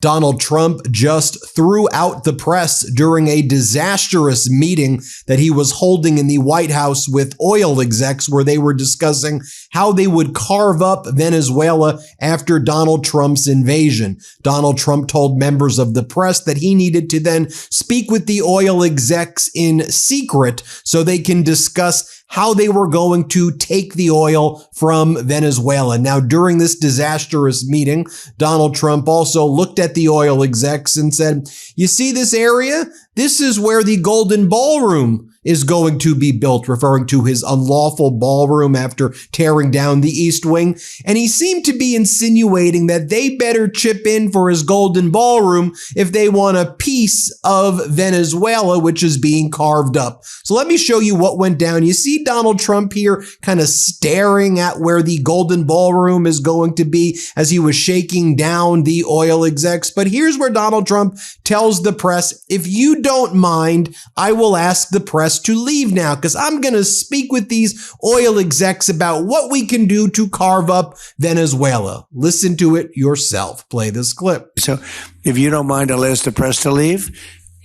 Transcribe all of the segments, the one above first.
Donald Trump just threw out the press during a disastrous meeting that he was holding in the White House with oil execs, where they were discussing how they would carve up Venezuela after Donald Trump's invasion. Donald Trump told members of the press that he needed to then speak with the oil execs in secret so they can discuss how they were going to take the oil from Venezuela. Now, during this disastrous meeting, Donald Trump also looked at the oil execs and said, "You see this area? This is where the Golden Ballroom is going to be built," referring to his unlawful ballroom after tearing down the East Wing. And he seemed to be insinuating that they better chip in for his Golden Ballroom if they want a piece of Venezuela, which is being carved up. So let me show you what went down. You see Donald Trump here kind of staring at where the Golden Ballroom is going to be as he was shaking down the oil execs. But here's where Donald Trump tells the press, "If you don't mind, I will ask the press to leave now, because I'm going to speak with these oil execs about what we can do to carve up Venezuela." Listen to it yourself. Play this clip. So if you don't mind, I'll ask the press to leave,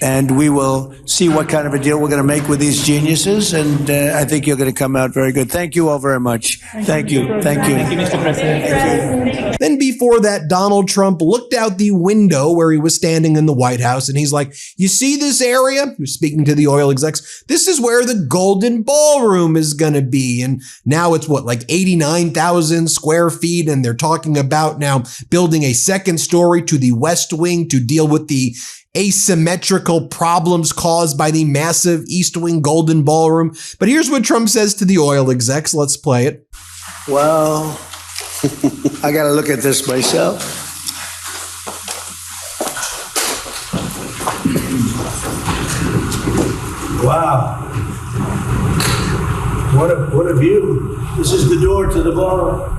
and we will see what kind of a deal we're going to make with these geniuses. And I think you're going to come out very good. Thank you all very much. Thank you. Thank you. Thank you, Mr. President. Thank you. Then before that, Donald Trump looked out the window where he was standing in the White House, and he's like, "You see this area?" He was speaking to the oil execs. "This is where the Golden Ballroom is going to be." And now it's what, like 89,000 square feet. And they're talking about now building a second story to the West Wing to deal with the asymmetrical problems caused by the massive East Wing Golden Ballroom. But here's what Trump says to the oil execs. Let's play it. Well, I got to look at this myself. Wow. What a view. This is the door to the ballroom.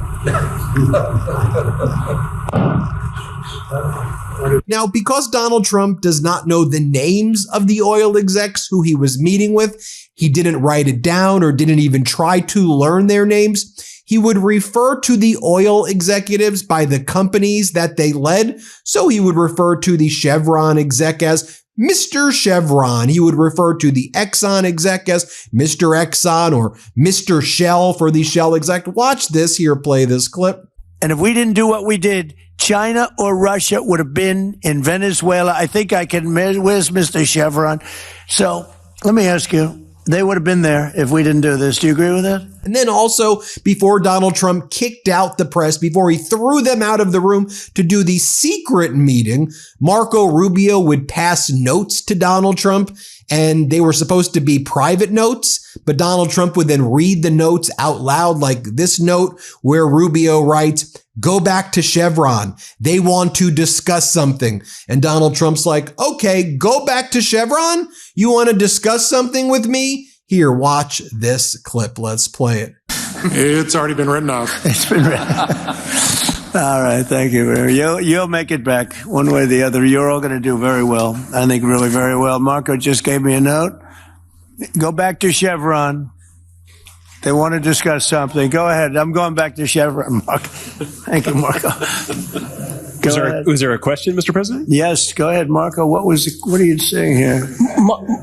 Now, because Donald Trump does not know the names of the oil execs who he was meeting with, he didn't write it down or didn't even try to learn their names. He would refer to the oil executives by the companies that they led. So he would refer to the Chevron exec as Mr. Chevron. He would refer to the Exxon exec as Mr. Exxon or Mr. Shell for the Shell exec. Watch this here, play this clip. And if we didn't do what we did, China or Russia would have been in Venezuela. I think I can, where's Mr. Chevron? So let me ask you, they would have been there if we didn't do this. Do you agree with that? And then also, before Donald Trump kicked out the press, before he threw them out of the room to do the secret meeting, Marco Rubio would pass notes to Donald Trump, and they were supposed to be private notes, but Donald Trump would then read the notes out loud, like this note where Rubio writes, "Go back to Chevron. They want to discuss something." And Donald Trump's like, "Okay, go back to Chevron? You want to discuss something with me? Here, watch this clip. Let's play it." It's already been written off. It's been written. All right, thank you. You'll make it back one way or the other. You're all going to do very well. I think really very well. Marco just gave me a note. Go back to Chevron. They want to discuss something. Go ahead. I'm going back to Chevron, Marco. Thank you, Marco. Was there a question, Mr. President? Yes, go ahead, Marco. What are you saying here?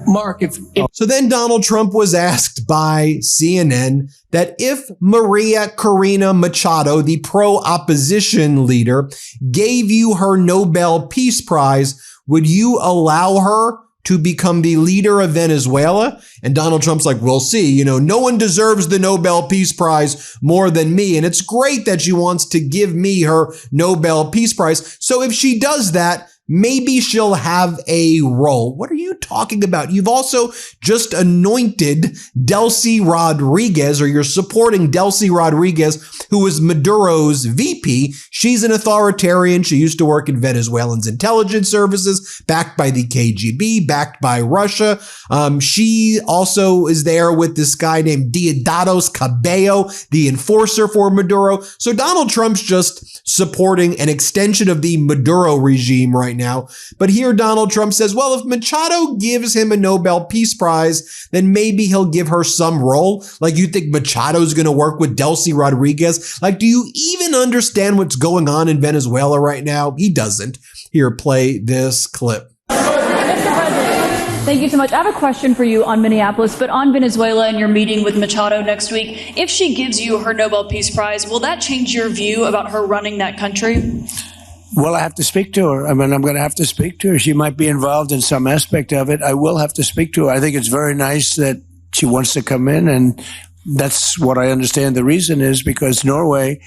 Mark, if So then Donald Trump was asked by CNN that if Maria Corina Machado, the pro-opposition leader, gave you her Nobel Peace Prize, would you allow her to become the leader of Venezuela? And Donald Trump's like, "We'll see. You know, no one deserves the Nobel Peace Prize more than me. And it's great that she wants to give me her Nobel Peace Prize. So if she does that, maybe she'll have a role." What are you talking about? You've also just anointed Delcy Rodriguez, or you're supporting Delcy Rodriguez, who was Maduro's VP. She's an authoritarian. She used to work in Venezuelan's intelligence services, backed by the KGB, backed by Russia. She also is there with this guy named Diosdado Cabello, the enforcer for Maduro. So Donald Trump's just supporting an extension of the Maduro regime right now. But here Donald Trump says, well, if Machado gives him a Nobel Peace Prize, then maybe he'll give her some role. Like, you think Machado's going to work with Delcy Rodriguez? Like, do you even understand what's going on in Venezuela right now? He doesn't. Here, play this clip. Thank you so much. I have a question for you on Minneapolis, but on Venezuela and your meeting with Machado next week. If she gives you her Nobel Peace Prize, will that change your view about her running that country? Well, I have to speak to her. I mean, I'm going to have to speak to her. She might be involved in some aspect of it. I will have to speak to her. I think it's very nice that she wants to come in, and that's what I understand the reason is, because Norway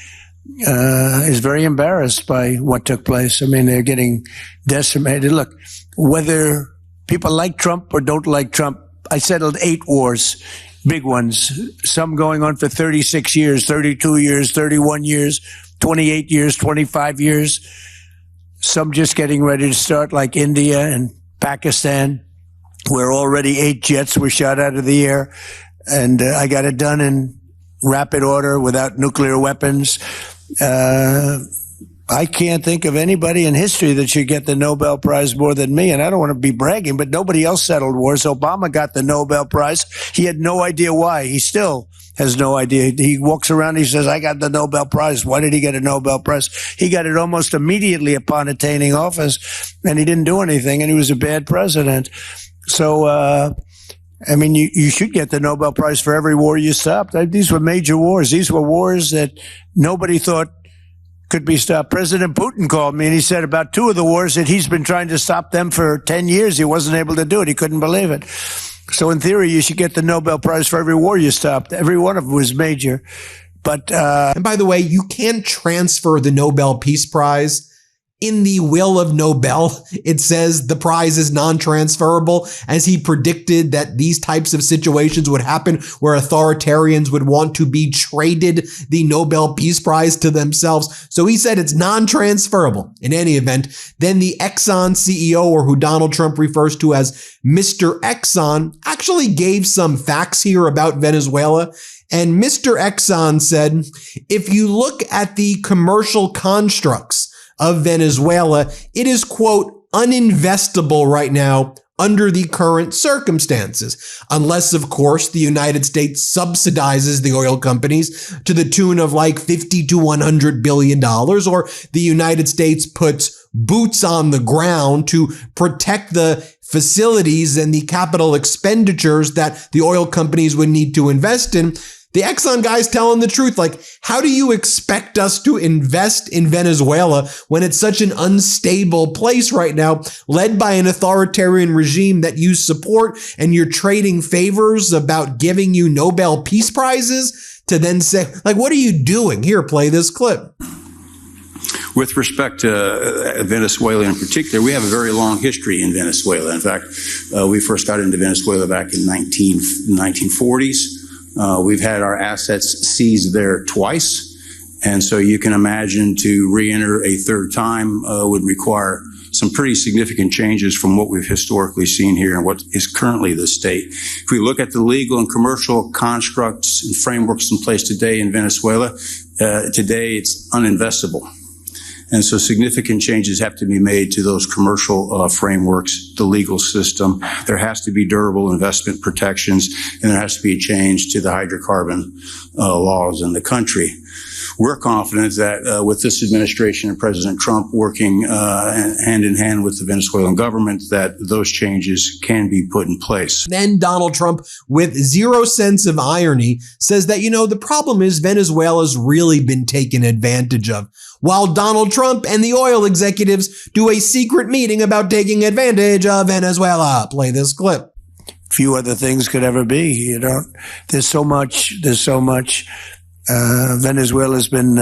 is very embarrassed by what took place. I mean, they're getting decimated. Look, whether people like Trump or don't like Trump, I settled 8 wars, big ones, some going on for 36 years, 32 years, 31 years, 28 years, 25 years, some just getting ready to start, like India and Pakistan, where already 8 jets were shot out of the air. And I got it done in rapid order without nuclear weapons. I can't think of anybody in history that should get the Nobel Prize more than me. And I don't want to be bragging, but nobody else settled wars. Obama got the Nobel Prize. He had no idea why. He still has no idea. He walks around and he says, I got the Nobel Prize. Why did he get a Nobel Prize? He got it almost immediately upon attaining office, and he didn't do anything, and he was a bad president. So, I mean, you should get the Nobel Prize for every war you stopped. These were major wars. These were wars that nobody thought could be stopped. President Putin called me and he said about 2 of the wars that he's been trying to stop them for 10 years. He wasn't able to do it. He couldn't believe it. So in theory, you should get the Nobel Prize for every war you stopped. Every one of them was major. But, and by the way, you can transfer the Nobel Peace Prize. In the will of Nobel, it says the prize is non-transferable, as he predicted that these types of situations would happen where authoritarians would want to be traded the Nobel Peace Prize to themselves. So he said it's non-transferable. In any event, then the Exxon CEO, or who Donald Trump refers to as Mr. Exxon, actually gave some facts here about Venezuela. And Mr. Exxon said, if you look at the commercial constructs of Venezuela, it is, quote, uninvestable right now under the current circumstances, unless, of course, the United States subsidizes the oil companies to the tune of like $50 to $100 billion, or the United States puts boots on the ground to protect the facilities and the capital expenditures that the oil companies would need to invest in. The Exxon guy's telling the truth. Like, how do you expect us to invest in Venezuela when it's such an unstable place right now, led by an authoritarian regime that you support, and you're trading favors about giving you Nobel Peace Prizes to then say, like, what are you doing? Here, play this clip. With respect to Venezuela in particular, we have a very long history in Venezuela. In fact, we first got into Venezuela back in 1940s. We've had our assets seized there twice. And so you can imagine to re-enter a third time would require some pretty significant changes from what we've historically seen here and what is currently the state. If we look at the legal and commercial constructs and frameworks in place today in Venezuela, today it's uninvestable. And so significant changes have to be made to those commercial frameworks, the legal system. There has to be durable investment protections, and there has to be a change to the hydrocarbon laws in the country. We're confident that with this administration and President Trump working hand in hand with the Venezuelan government, that those changes can be put in place. Then Donald Trump, with zero sense of irony, says that, the problem is Venezuela's really been taken advantage of, while Donald Trump and the oil executives do a secret meeting about taking advantage of Venezuela. Play this clip. Few other things could ever be, There's so much. Venezuela's been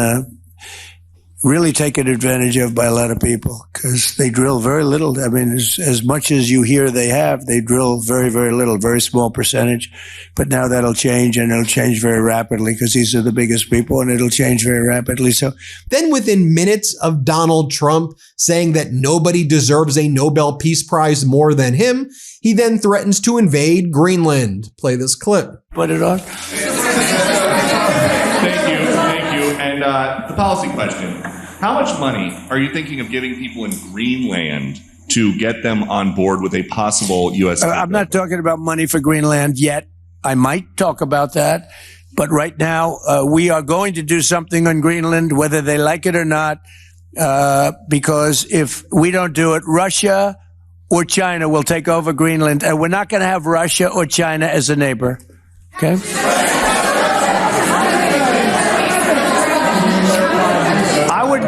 really taken advantage of by a lot of people because they drill very little. I mean, as much as you hear they drill very, very little, very small percentage. But now that'll change, and it'll change very rapidly because these are the biggest people, and it'll change very rapidly. So then within minutes of Donald Trump saying that nobody deserves a Nobel Peace Prize more than him, he then threatens to invade Greenland. Play this clip. Put it on. Thank you. And the policy question. How much money are you thinking of giving people in Greenland to get them on board with a possible U.S. I'm not talking about money for Greenland yet. I might talk about that. But right now, we are going to do something on Greenland, whether they like it or not. because if we don't do it, Russia or China will take over Greenland, and we're not going to have Russia or China as a neighbor. Okay?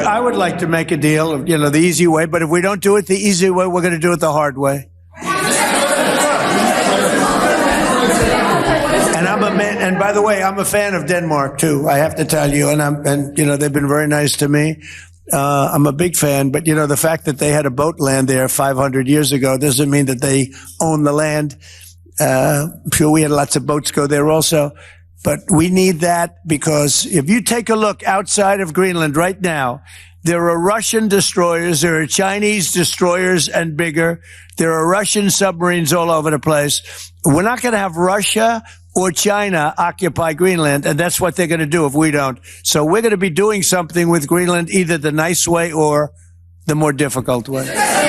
I would like to make a deal, the easy way, but if we don't do it the easy way, we're going to do it the hard way. And by the way, I'm a fan of Denmark too. I have to tell you, and they've been very nice to me. I'm a big fan, but the fact that they had a boat land there 500 years ago doesn't mean that they own the land. I'm sure we had lots of boats go there also, but we need that because if you take a look outside of Greenland right now, there are Russian destroyers, there are Chinese destroyers and bigger. There are Russian submarines all over the place. We're not going to have Russia or China occupy Greenland, and that's what they're going to do if we don't. So we're going to be doing something with Greenland, either the nice way or the more difficult way.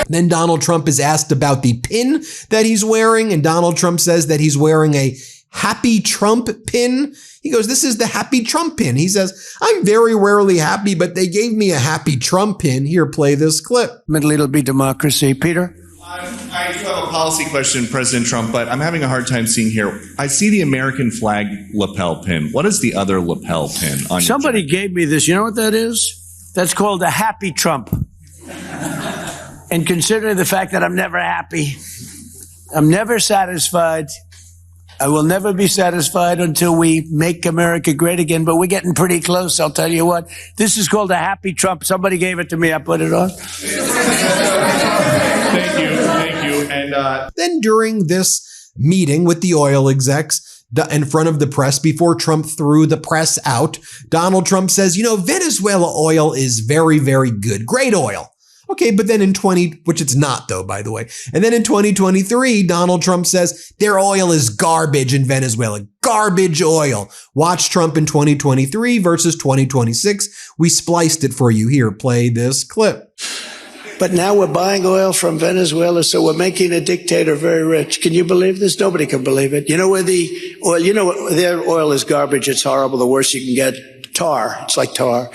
Then Donald Trump is asked about the pin that he's wearing, and Donald Trump says that he's wearing a Happy Trump pin. He goes, "This is the Happy Trump pin." He says, "I'm very rarely happy, but they gave me a Happy Trump pin. Here, play this clip." It'll be democracy. Peter? I do have a policy question, President Trump, but I'm having a hard time seeing here. I see the American flag lapel pin. What is the other lapel pin on Somebody gave me this. You know what that is? That's called a Happy Trump. And considering the fact that I'm never happy, I'm never satisfied, I will never be satisfied until we make America great again, but we're getting pretty close, I'll tell you what. This is called a Happy Trump. Somebody gave it to me. I put it on. Thank you. And then during this meeting with the oil execs in front of the press, before Trump threw the press out, Donald Trump says, Venezuela oil is very, very good. Great oil. Okay, but then which it's not though, by the way. And then in 2023, Donald Trump says their oil is garbage in Venezuela. Garbage oil. Watch Trump in 2023 versus 2026. We spliced it for you. Here, play this clip. But now we're buying oil from Venezuela, so we're making a dictator very rich. Can you believe this? Nobody can believe it. Their oil is garbage. It's horrible. The worst you can get. Tar. It's like tar.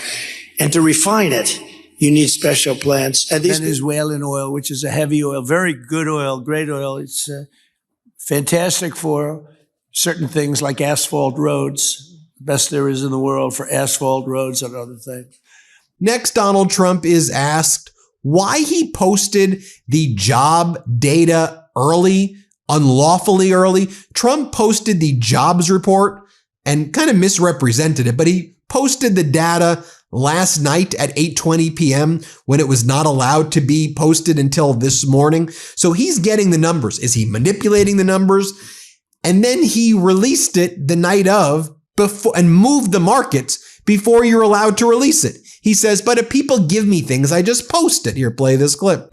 And to refine it, you need special plants. And Venezuelan oil, which is a heavy oil, very good oil, great oil. It's fantastic for certain things like asphalt roads. Best there is in the world for asphalt roads and other things. Next, Donald Trump is asked why he posted the job data unlawfully early. Trump posted the jobs report and kind of misrepresented it, but he posted the data last night at 8:20 p.m. when it was not allowed to be posted until this morning. So he's getting the numbers. Is he manipulating the numbers? And then he released it the night of before and moved the markets before you're allowed to release it. He says, but if people give me things, I just post it. Here, play this clip.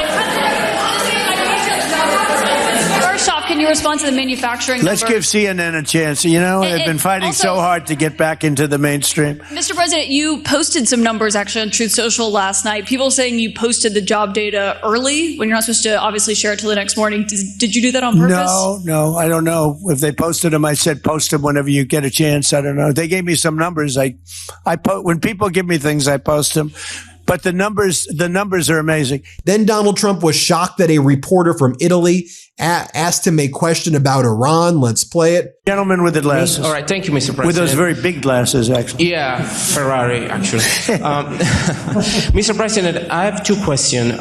Can you respond to the manufacturing Let's number? give CNN a chance. They've been fighting so hard to get back into the mainstream. Mr. President, you posted some numbers actually on Truth Social last night. People saying you posted the job data early when you're not supposed to obviously share it till the next morning. Did you do that on purpose? No, I don't know. If they posted them, I said post them whenever you get a chance. I don't know. They gave me some numbers. When people give me things, I post them. But the numbers are amazing. Then Donald Trump was shocked that a reporter from Italy asked him a question about Iran. Let's play it. Gentleman with the glasses. All right, thank you, Mr. President. With those very big glasses, actually. Yeah, Ferrari, actually. Mr. President, I have two questions.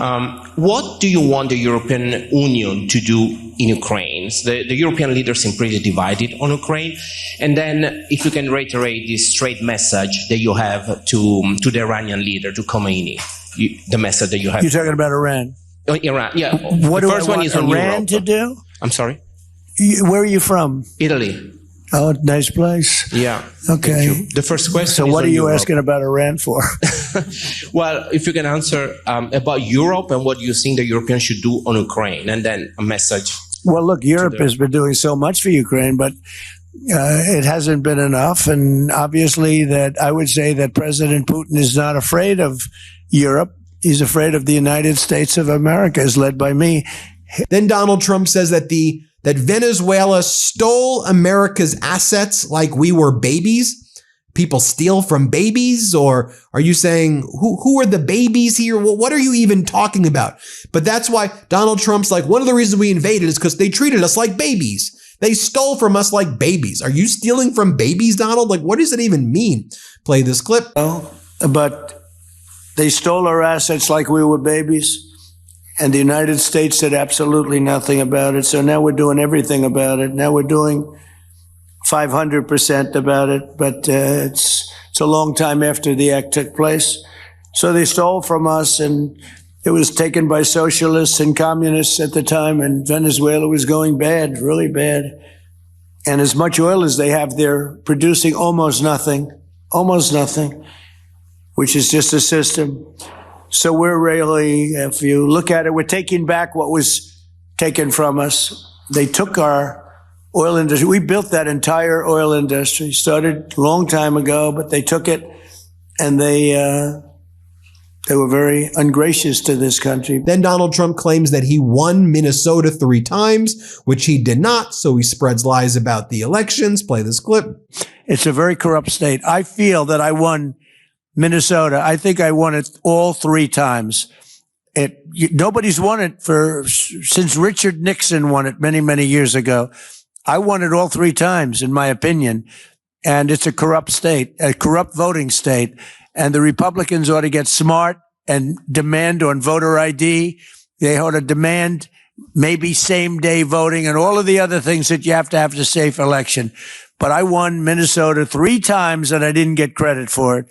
What do you want the European Union to do in Ukraine? The European leaders seem pretty divided on Ukraine. And then if you can reiterate this straight message that you have to the Iranian leader, to Khomeini, the message that you have. You're talking about Iran? Iran, yeah. What the do first I one want is on Iran Europe. to do? I'm sorry? Where are you from? Italy. Oh, nice place. Yeah. Okay. The first question So is what on are you Europe. asking about Iran for? Well, if you can answer about Europe and what you think the Europeans should do on Ukraine, and then a message. Well, look, Europe has been doing so much for Ukraine, but it hasn't been enough. And obviously that I would say that President Putin is not afraid of Europe. He's afraid of the United States of America, as led by me. Then Donald Trump says that Venezuela stole America's assets like we were babies. people steal from babies? Or are you saying who are the babies here? Well, what are you even talking about? But that's why Donald Trump's like, one of the reasons we invaded is because they treated us like babies. They stole from us like babies. Are you stealing from babies, Donald? Like, what does it even mean? Play this clip. No, but they stole our assets like we were babies. And the United States did absolutely nothing about it. So now we're doing everything about it. Now we're doing 500% about it. But it's a long time after the act took place. So they stole from us, and it was taken by socialists and communists at the time. And Venezuela was going bad, really bad. And as much oil as they have, they're producing almost nothing, which is just a system. So we're really, if you look at it, we're taking back what was taken from us. They took our oil industry. We built that entire oil industry. Started a long time ago, but they took it, and they were very ungracious to this country. Then Donald Trump claims that he won Minnesota 3 times, which he did not. So he spreads lies about the elections. Play this clip. It's a very corrupt state. I feel that I won Minnesota. I think I won it all 3 times. Nobody's won it since Richard Nixon won it many, many years ago. I won it all 3 times, in my opinion. And it's a corrupt state, a corrupt voting state. And the Republicans ought to get smart and demand on voter ID. They ought to demand maybe same-day voting and all of the other things that you have to have a safe election. But I won Minnesota 3 times, and I didn't get credit for it.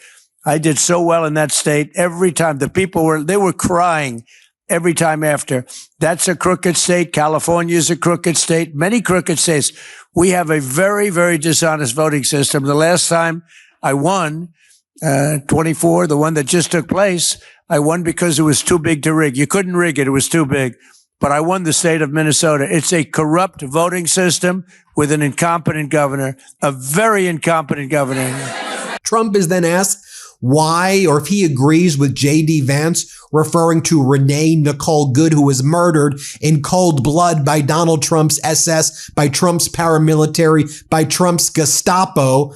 I did so well in that state every time. The people were crying every time after. That's a crooked state. California is a crooked state. Many crooked states. We have a very, very dishonest voting system. The last time I won, 24, the one that just took place, I won because it was too big to rig. You couldn't rig it. It was too big. But I won the state of Minnesota. It's a corrupt voting system with an incompetent governor, a very incompetent governor. Trump is then asked why, or if he agrees with J.D. Vance, referring to Renee Nicole Good, who was murdered in cold blood by Donald Trump's SS, by Trump's paramilitary, by Trump's Gestapo.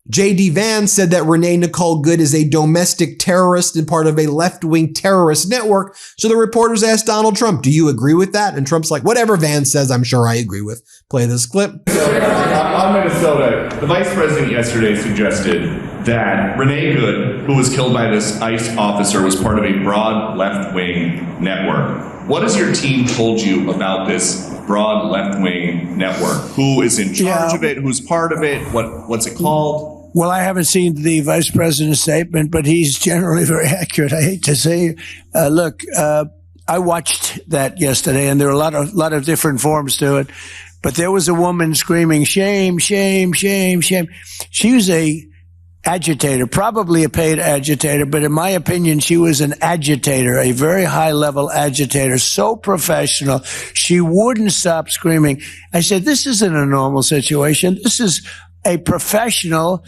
J.D. Vance said that Renee Nicole Good is a domestic terrorist and part of a left-wing terrorist network. So the reporters asked Donald Trump, do you agree with that? And Trump's like, whatever Vance says, I'm sure I agree with. Play this clip. On Minnesota, the vice president yesterday suggested that Renee Good, who was killed by this ICE officer, was part of a broad left-wing network. What has your team told you about this broad left-wing network? Who is in charge of it? Who's part of it? What's it called? Well, I haven't seen the vice president's statement, but he's generally very accurate. I hate to say, look, I watched that yesterday, and there are a lot of different forms to it. But there was a woman screaming, shame, shame, shame, shame. She was a agitator, probably a paid agitator, but in my opinion, she was an agitator, a very high-level agitator, so professional. She wouldn't stop screaming. I said, this isn't a normal situation. This is a professional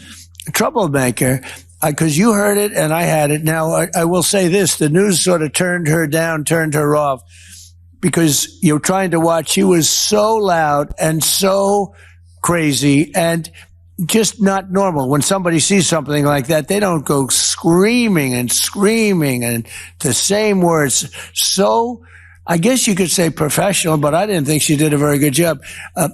troublemaker, because you heard it and I had it. Now, I will say this. The news sort of turned her down, turned her off, because you're trying to watch. She was so loud and so crazy and just not normal. When somebody sees something like that, they don't go screaming and the same words. So I guess you could say professional, but I didn't think she did a very good job.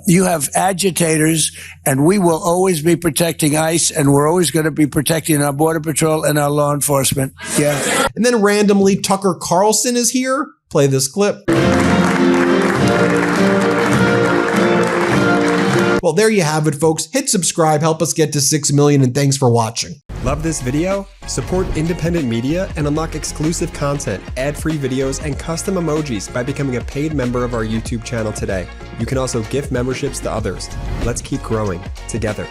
You have agitators, and we will always be protecting ICE, and we're always going to be protecting our Border Patrol and our law enforcement. Yeah. And then randomly, Tucker Carlson is here. Play this clip. Well, there you have it, folks. Hit subscribe, help us get to 6 million, and thanks for watching. Love this video? Support independent media and unlock exclusive content, ad-free videos, and custom emojis by becoming a paid member of our YouTube channel today. You can also gift memberships to others. Let's keep growing together.